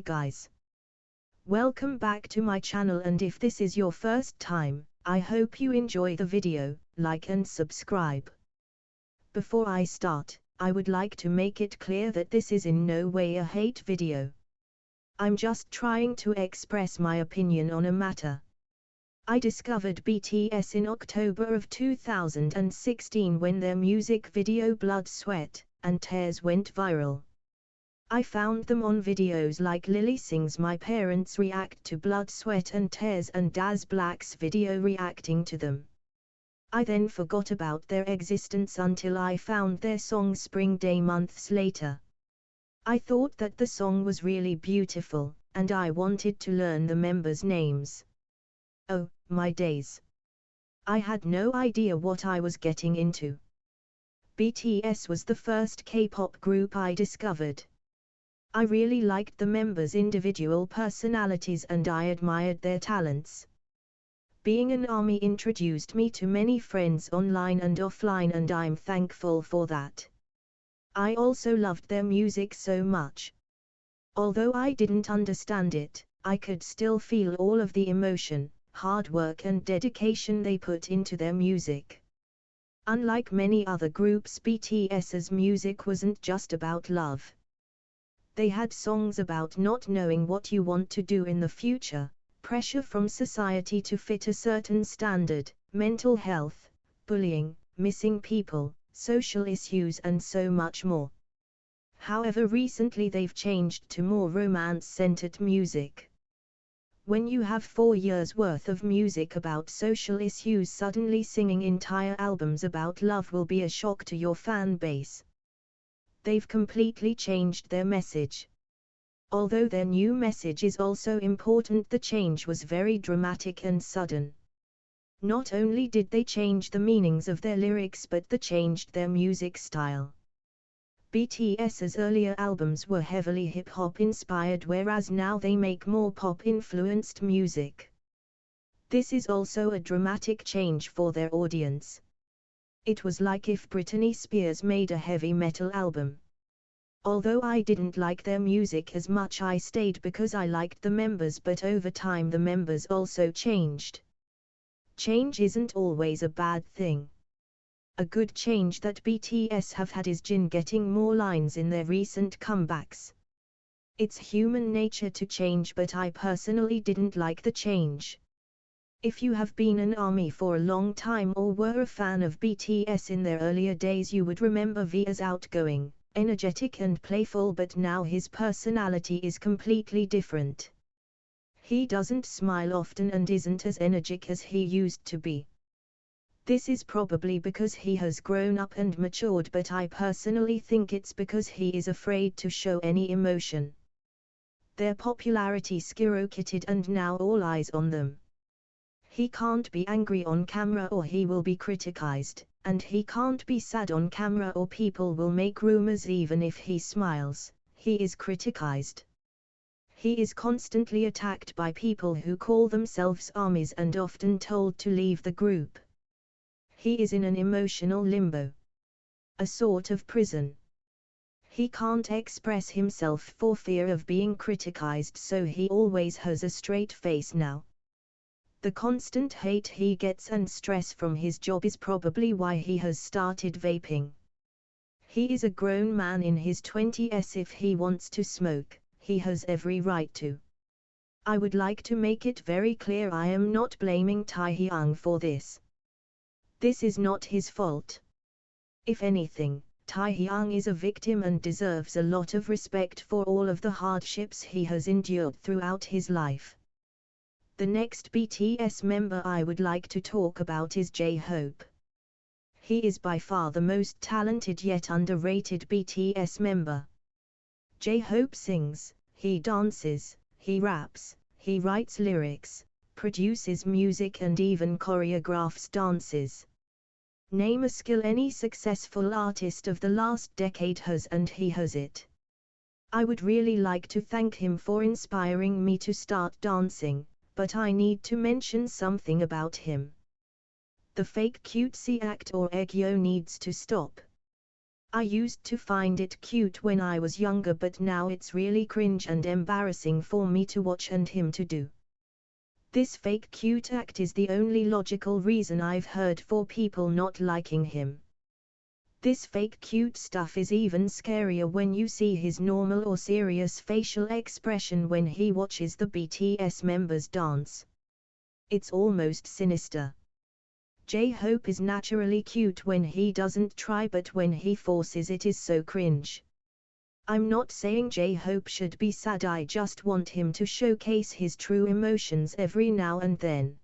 guys. Welcome back to my channel, and if this is your first time, I hope you enjoy the video, like and subscribe. Before I start, I would like to make it clear that this is in no way a hate video. I'm just trying to express my opinion on a matter. I discovered BTS in October of 2016 when their music video Blood, Sweat, and Tears went viral. I found them on videos like Lily Sings My Parents React to Blood, Sweat and Tears and Daz Black's video reacting to them. I then forgot about their existence until I found their song Spring Day months later. I thought that the song was really beautiful, and I wanted to learn the members' names. Oh, my days. I had no idea what I was getting into. BTS was the first K-pop group I discovered. I really liked the members' individual personalities and I admired their talents. Being an ARMY introduced me to many friends online and offline, and I'm thankful for that. I also loved their music so much. Although I didn't understand it, I could still feel all of the emotion, hard work and dedication they put into their music. Unlike many other groups, BTS's music wasn't just about love. They had songs about not knowing what you want to do in the future, pressure from society to fit a certain standard, mental health, bullying, missing people, social issues and so much more. However, recently they've changed to more romance-centered music. When you have 4 years worth of music about social issues, suddenly singing entire albums about love will be a shock to your fan base. They've completely changed their message. Although their new message is also important, the change was very dramatic and sudden. Not only did they change the meanings of their lyrics, but they changed their music style. BTS's earlier albums were heavily hip-hop inspired, whereas now they make more pop-influenced music. This is also a dramatic change for their audience. It was like if Britney Spears made a heavy metal album. Although I didn't like their music as much, I stayed because I liked the members, but over time the members also changed. Change isn't always a bad thing. A good change that BTS have had is Jin getting more lines in their recent comebacks. It's human nature to change, but I personally didn't like the change. If you have been an ARMY for a long time or were a fan of BTS in their earlier days, you would remember V as outgoing, energetic and playful, but now his personality is completely different. He doesn't smile often and isn't as energetic as he used to be. This is probably because he has grown up and matured, but I personally think it's because he is afraid to show any emotion. Their popularity skyrocketed and now all eyes on them. He can't be angry on camera or he will be criticized, and he can't be sad on camera or people will make rumors. Even if he smiles, he is criticized. He is constantly attacked by people who call themselves ARMYs and often told to leave the group. He is in an emotional limbo. A sort of prison. He can't express himself for fear of being criticized, so he always has a straight face now. The constant hate he gets and stress from his job is probably why he has started vaping. He is a grown man in his 20s. If he wants to smoke, he has every right to. I would like to make it very clear, I am not blaming Taehyung for this. This is not his fault. If anything, Taehyung is a victim and deserves a lot of respect for all of the hardships he has endured throughout his life. The next BTS member I would like to talk about is J-Hope. He is by far the most talented yet underrated BTS member. J-Hope sings, he dances, he raps, he writes lyrics, produces music and even choreographs dances. Name a skill any successful artist of the last decade has and he has it. I would really like to thank him for inspiring me to start dancing, but I need to mention something about him. The fake cutesy act or aegyo needs to stop. I used to find it cute when I was younger, but now it's really cringe and embarrassing for me to watch and him to do. This fake cute act is the only logical reason I've heard for people not liking him. This fake cute stuff is even scarier when you see his normal or serious facial expression when he watches the BTS members dance. It's almost sinister. J-Hope is naturally cute when he doesn't try, but when he forces it is so cringe. I'm not saying J-Hope should be sad, I just want him to showcase his true emotions every now and then.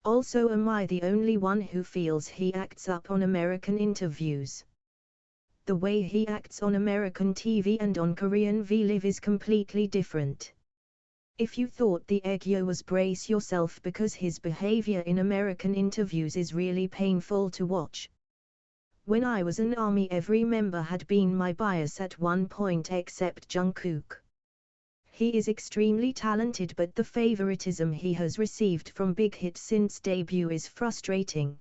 Also, am I the only one who feels he acts up on American interviews? The way he acts on American TV and on Korean V-Live is completely different. If you thought the Aegyo was, brace yourself, because his behavior in American interviews is really painful to watch. When I was an ARMY, every member had been my bias at one point except Jungkook. He is extremely talented, but the favoritism he has received from Big Hit since debut is frustrating.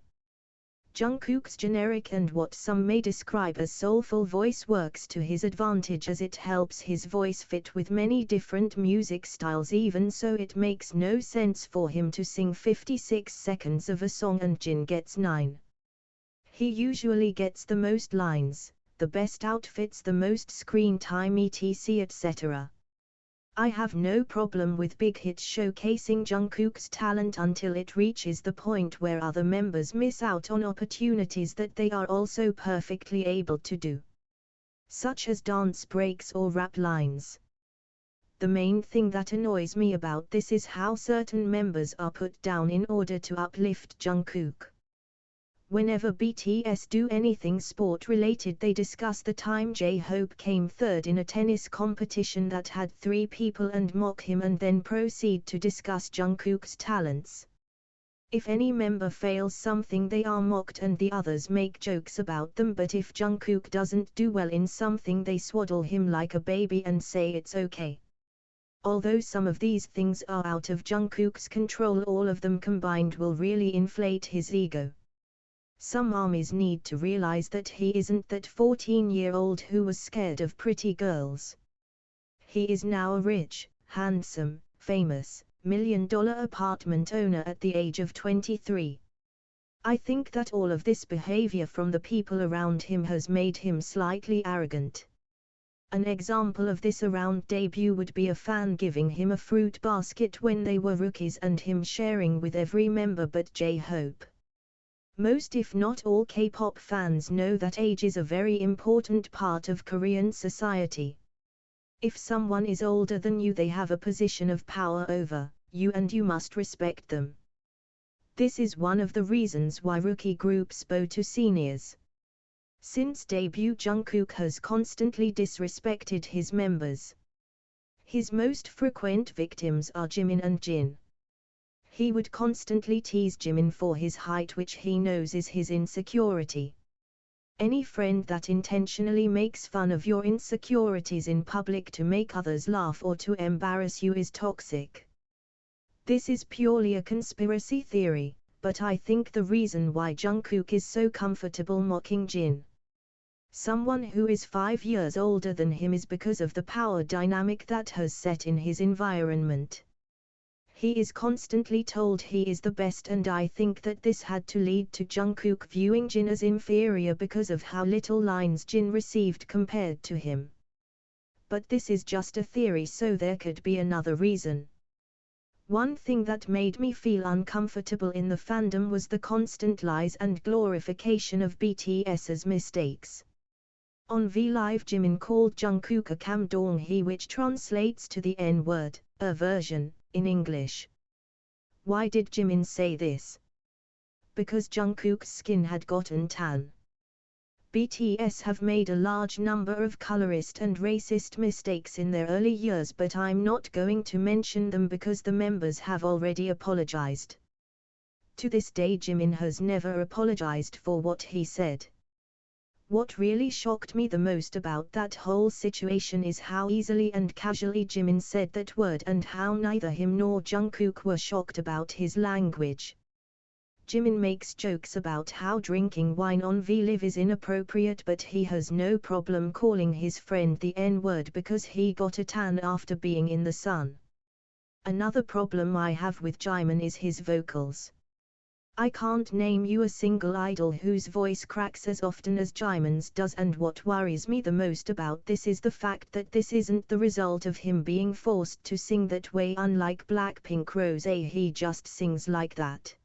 Jungkook's generic and what some may describe as soulful voice works to his advantage, as it helps his voice fit with many different music styles. Even so, it makes no sense for him to sing 56 seconds of a song and Jin gets 9. He usually gets the most lines, the best outfits, the most screen time, etc. etc. I have no problem with Big Hit showcasing Jungkook's talent until it reaches the point where other members miss out on opportunities that they are also perfectly able to do, such as dance breaks or rap lines. The main thing that annoys me about this is how certain members are put down in order to uplift Jungkook. Whenever BTS do anything sport-related, they discuss the time J-Hope came third in a tennis competition that had 3 people and mock him, and then proceed to discuss Jungkook's talents. If any member fails something, they are mocked and the others make jokes about them, but if Jungkook doesn't do well in something, they swaddle him like a baby and say it's okay. Although some of these things are out of Jungkook's control, all of them combined will really inflate his ego. Some ARMYs need to realize that he isn't that 14-year-old who was scared of pretty girls. He is now a rich, handsome, famous, million-dollar apartment owner at the age of 23. I think that all of this behavior from the people around him has made him slightly arrogant. An example of this around debut would be a fan giving him a fruit basket when they were rookies and him sharing with every member but J-Hope. Most, if not all, K-pop fans know that age is a very important part of Korean society. If someone is older than you, they have a position of power over you and you must respect them. This is one of the reasons why rookie groups bow to seniors. Since debut, Jungkook has constantly disrespected his members. His most frequent victims are Jimin and Jin. He would constantly tease Jimin for his height, which he knows is his insecurity. Any friend that intentionally makes fun of your insecurities in public to make others laugh or to embarrass you is toxic. This is purely a conspiracy theory, but I think the reason why Jungkook is so comfortable mocking Jin, someone who is 5 years older than him, is because of the power dynamic that has set in his environment. He is constantly told he is the best, and I think that this had to lead to Jungkook viewing Jin as inferior because of how little lines Jin received compared to him. But this is just a theory, so there could be another reason. One thing that made me feel uncomfortable in the fandom was the constant lies and glorification of BTS's mistakes. On V-Live, Jimin called Jungkook a kamdonghi, which translates to the N-word, a version, in English. Why did Jimin say this? Because Jungkook's skin had gotten tan. BTS have made a large number of colorist and racist mistakes in their early years, but I'm not going to mention them because the members have already apologized. To this day, Jimin has never apologized for what he said. What really shocked me the most about that whole situation is how easily and casually Jimin said that word, and how neither him nor Jungkook were shocked about his language. Jimin makes jokes about how drinking wine on V-Live is inappropriate, but he has no problem calling his friend the N-word because he got a tan after being in the sun. Another problem I have with Jimin is his vocals. I can't name you a single idol whose voice cracks as often as Jimin's does, and what worries me the most about this is the fact that this isn't the result of him being forced to sing that way. Unlike Blackpink Rosé, he just sings like that.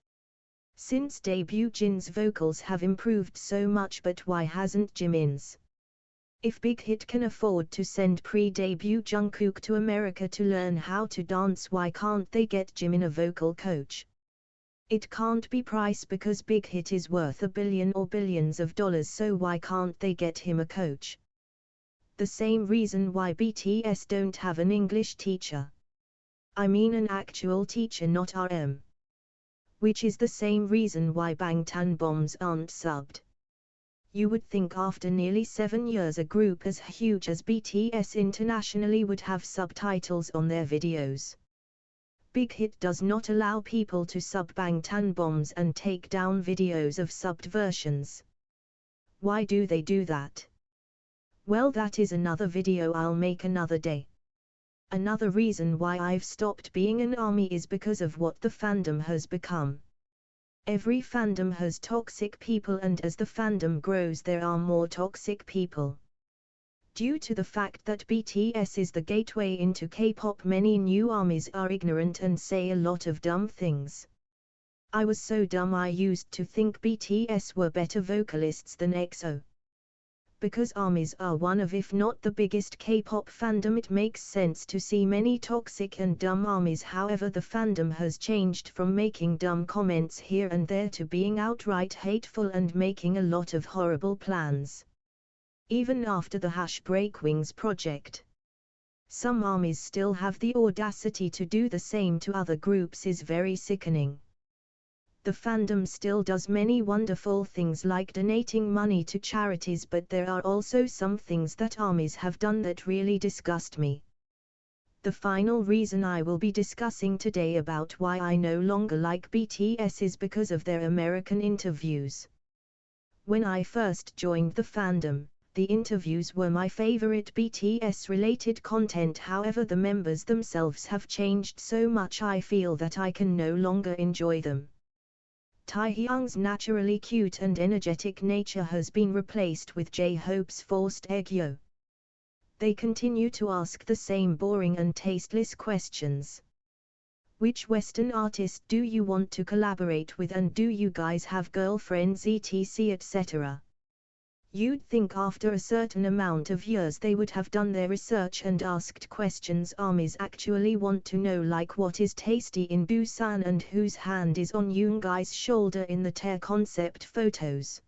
Since debut, Jin's vocals have improved so much, but why hasn't Jimin's? If Big Hit can afford to send pre-debut Jungkook to America to learn how to dance, why can't they get Jimin a vocal coach? It can't be price, because Big Hit is worth $1 billion or billions of dollars, so why can't they get him a coach? The same reason why BTS don't have an English teacher. I mean an actual teacher, not RM. Which is the same reason why Bangtan Bombs aren't subbed. You would think after nearly 7 years a group as huge as BTS internationally would have subtitles on their videos. Big Hit does not allow people to sub Bangtan Bombs and take down videos of subbed versions. Why do they do that? Well, that is another video I'll make another day. Another reason why I've stopped being an ARMY is because of what the fandom has become. Every fandom has toxic people, and as the fandom grows there are more toxic people. Due to the fact that BTS is the gateway into K-pop, many new ARMYs are ignorant and say a lot of dumb things. I was so dumb I used to think BTS were better vocalists than EXO. Because ARMYs are one of, if not the biggest K-pop fandom, it makes sense to see many toxic and dumb ARMYs. However, the fandom has changed from making dumb comments here and there to being outright hateful and making a lot of horrible plans. Even after the #Breakwings project, some ARMYs still have the audacity to do the same to other groups. Is very sickening. The fandom still does many wonderful things like donating money to charities, but there are also some things that ARMYs have done that really disgust me. The final reason I will be discussing today about why I no longer like BTS is because of their American interviews. When I first joined the fandom, the interviews were my favorite BTS-related content. However, the members themselves have changed so much I feel that I can no longer enjoy them. Taehyung's naturally cute and energetic nature has been replaced with J-Hope's forced aegyo. They continue to ask the same boring and tasteless questions. Which Western artist do you want to collaborate with, and do you guys have girlfriends, etc., etc.? You'd think after a certain amount of years they would have done their research and asked questions ARMYs actually want to know, like what is tasty in Busan and whose hand is on Yoongai's shoulder in the Tear concept photos.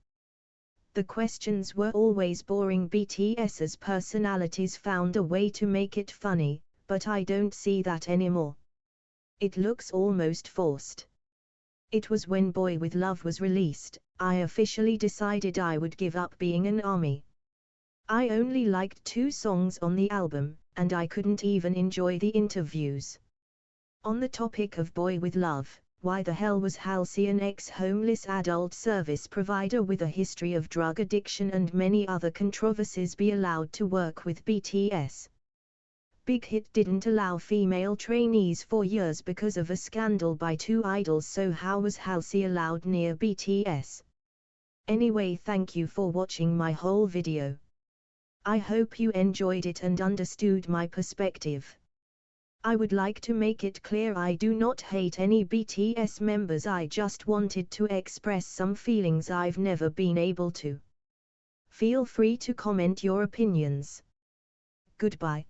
The questions were always boring. BTS's personalities found a way to make it funny, but I don't see that anymore. It looks almost forced. It was when Boy With Love was released, I officially decided I would give up being an ARMY. I only liked 2 songs on the album, and I couldn't even enjoy the interviews. On the topic of Boy With Love, why the hell was Halsey an ex-homeless adult service provider with a history of drug addiction and many other controversies be allowed to work with BTS? Big Hit didn't allow female trainees for years because of a scandal by 2 idols, so how was Halsey allowed near BTS? Anyway, thank you for watching my whole video. I hope you enjoyed it and understood my perspective. I would like to make it clear I do not hate any BTS members, I just wanted to express some feelings I've never been able to. Feel free to comment your opinions. Goodbye.